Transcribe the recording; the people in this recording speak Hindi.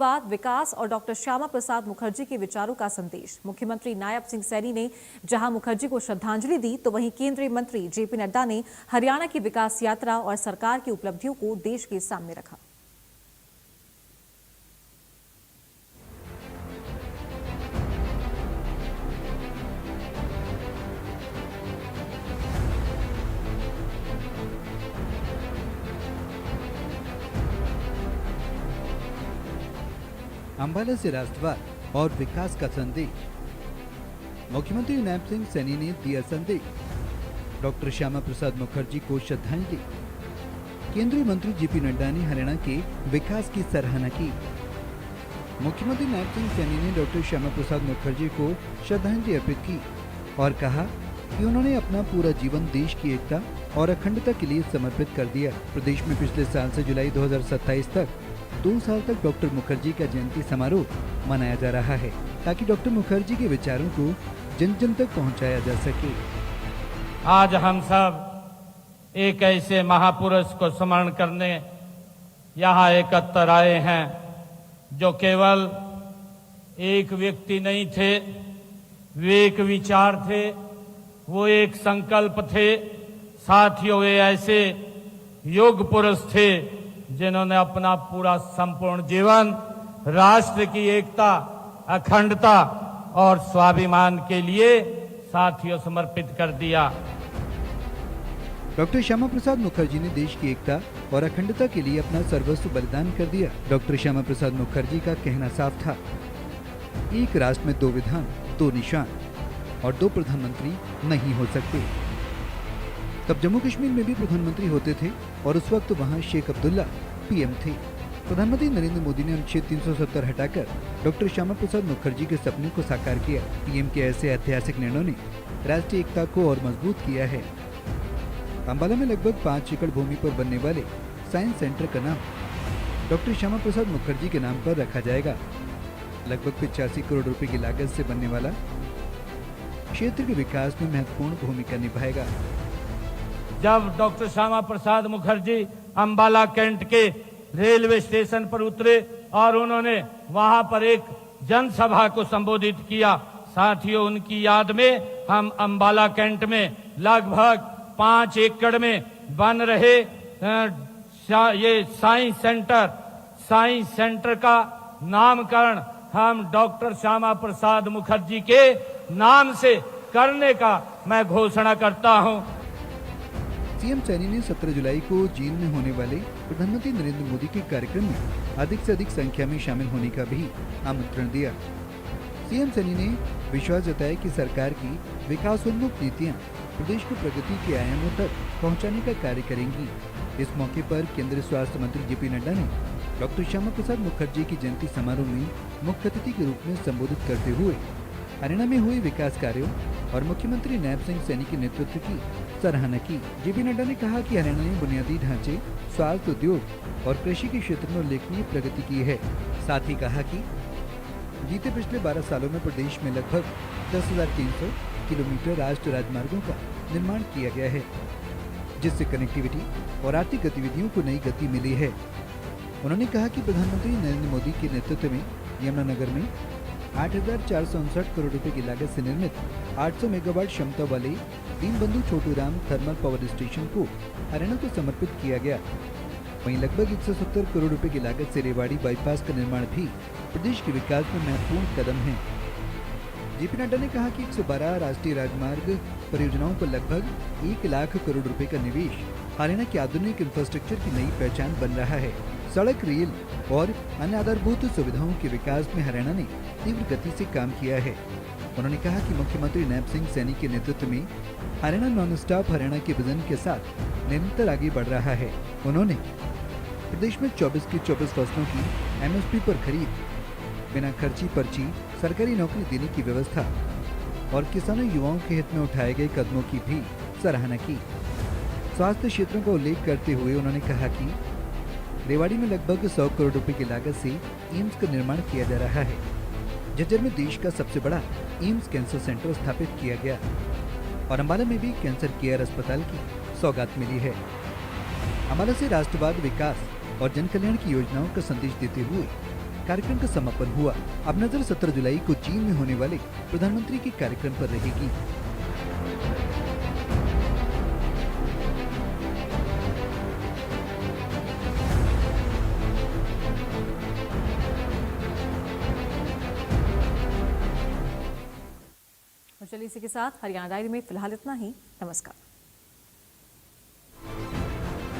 बाद विकास और डॉक्टर श्यामा प्रसाद मुखर्जी के विचारों का संदेश। मुख्यमंत्री नायब सिंह सैनी ने जहां मुखर्जी को श्रद्धांजलि दी, तो वहीं केंद्रीय मंत्री जेपी नड्डा ने हरियाणा की विकास यात्रा और सरकार की उपलब्धियों को देश के सामने रखा। अंबाला से राष्ट्रवाद और विकास का संदेश। मुख्यमंत्री नायब सिंह सैनी ने दिया संदेश। डॉक्टर श्यामा प्रसाद मुखर्जी को श्रद्धांजलि। केंद्रीय मंत्री जेपी नड्डा ने हरियाणा के विकास की सराहना की। मुख्यमंत्री नायब सिंह सैनी ने डॉक्टर श्यामा प्रसाद मुखर्जी को श्रद्धांजलि अर्पित की और कहा कि उन्होंने अपना पूरा जीवन देश की एकता और अखंडता के लिए समर्पित कर दिया। प्रदेश में पिछले साल से जुलाई 2027 तक 2 साल तक डॉक्टर मुखर्जी का जयंती समारोह मनाया जा रहा है, ताकि डॉक्टर मुखर्जी के विचारों को जन जन तक पहुंचाया जा सके। आज हम सब एक ऐसे महापुरुष को स्मरण करने यहाँ एकत्र आए हैं जो केवल एक व्यक्ति नहीं थे, वे एक विचार थे, वो एक संकल्प थे। साथियों, वे ऐसे योग पुरुष थे जिन्होंने अपना पूरा संपूर्ण जीवन राष्ट्र की एकता, अखंडता और स्वाभिमान के लिए साथियों समर्पित कर दिया। डॉक्टर श्यामा प्रसाद मुखर्जी ने देश की एकता और अखंडता के लिए अपना सर्वस्व बलिदान कर दिया। डॉक्टर श्यामा प्रसाद मुखर्जी का कहना साफ था, एक राष्ट्र में 2 विधान, 2 निशान और 2 प्रधानमंत्री नहीं हो सकते। तब जम्मू कश्मीर में भी प्रधानमंत्री होते थे और उस वक्त वहां शेख अब्दुल्ला पीएम थे। प्रधानमंत्री नरेंद्र मोदी ने अनुच्छेद 370 हटाकर डॉक्टर श्यामा प्रसाद मुखर्जी के सपने को साकार किया। पीएम के ऐसे ऐतिहासिक निर्णयों ने राष्ट्रीय एकता को और मजबूत किया है। अंबाला में लगभग 5 एकड़ भूमि पर बनने वाले साइंस सेंटर का नाम डॉक्टर श्यामा प्रसाद मुखर्जी के नाम पर रखा जाएगा। लगभग 85 करोड़ रुपए की लागत से बनने वाला क्षेत्र के विकास में महत्वपूर्ण भूमिका निभाएगा। जब डॉक्टर श्यामा प्रसाद मुखर्जी अंबाला कैंट के रेलवे स्टेशन पर उतरे और उन्होंने वहां पर एक जनसभा को संबोधित किया, साथियों, उनकी याद में हम अंबाला कैंट में लगभग 5 एकड़ में बन रहे ये साइंस सेंटर का नामकरण हम डॉक्टर श्यामा प्रसाद मुखर्जी के नाम से करने का मैं घोषणा करता हूं। सीएम सैनी ने 17 जुलाई को जींद में होने वाले प्रधानमंत्री नरेंद्र मोदी के कार्यक्रम में अधिक से अधिक संख्या में शामिल होने का भी आमंत्रण दिया। सीएम सैनी ने विश्वास जताया कि सरकार की विकासोन्मुख नीतियां प्रदेश को प्रगति के आयामों तक पहुंचाने का कार्य करेंगी। इस मौके पर केंद्रीय स्वास्थ्य मंत्री जेपी नड्डा ने डॉक्टर श्यामा प्रसाद मुखर्जी की जयंती समारोह में मुख्य अतिथि के रूप में संबोधित करते हुए हरियाणा में हुए विकास कार्यों और मुख्यमंत्री नायब सिंह सैनी के नेतृत्व की सराहना की। जेपी नड्डा ने कहा कि हरियाणा ने बुनियादी ढांचे, स्वास्थ्य, उद्योग और कृषि के क्षेत्र में उल्लेखनीय प्रगति की है। साथ ही कहा कि बीते पिछले 12 सालों में प्रदेश में लगभग 10,300 किलोमीटर राष्ट्रीय राजमार्गों का निर्माण किया गया है, जिससे कनेक्टिविटी और आर्थिक गतिविधियों को नई गति मिली है। उन्होंने कहा कि प्रधानमंत्री नरेंद्र मोदी के नेतृत्व में यमुनानगर में 8,459 करोड़ रुपए की लागत से निर्मित 800 मेगावाट क्षमता वाले Deenbandhu Chhoturam thermal power station को हरियाणा को समर्पित किया गया। वहीं लगभग 170 करोड़ रुपए की लागत से रेवाड़ी बाईपास का निर्माण भी प्रदेश के विकास में महत्वपूर्ण कदम है। जेपी नड्डा ने कहा कि 112 राष्ट्रीय राजमार्ग परियोजनाओं पर लगभग 1 लाख करोड़ रुपए का निवेश हरियाणा की आधुनिक इंफ्रास्ट्रक्चर की नई पहचान बन रहा है। सड़क, रेल और अन्य आधारभूत सुविधाओं के विकास में हरियाणा ने तीव्र गति से काम किया है। उन्होंने कहा कि मुख्यमंत्री नायब सिंह सैनी के नेतृत्व में हरियाणा नॉन स्टॉप हरियाणा के विजन के साथ निरंतर आगे बढ़ रहा है। उन्होंने प्रदेश में 24 की 24 फसलों की एमएसपी पर खरीद, बिना खर्ची पर्ची सरकारी नौकरी देने की व्यवस्था और किसानों युवाओं के हित में उठाए गए कदमों की भी सराहना की। स्वास्थ्य क्षेत्रों का उल्लेख करते हुए उन्होंने कहा कि रेवाड़ी में लगभग 100 करोड़ रुपए की लागत से एम्स का निर्माण किया जा रहा है। झज्जर में देश का सबसे बड़ा एम्स कैंसर सेंटर स्थापित किया गया और अंबाला में भी कैंसर केयर अस्पताल की सौगात मिली है। अंबाला से राष्ट्रवाद, विकास और जन कल्याण की योजनाओं का संदेश देते हुए कार्यक्रम का समापन हुआ। अब नजर 17 जुलाई को चीन में होने वाले प्रधानमंत्री के कार्यक्रम पर रहेगी। और चलिए इसी के साथ हरियाणा डायरी में फिलहाल इतना ही। नमस्कार।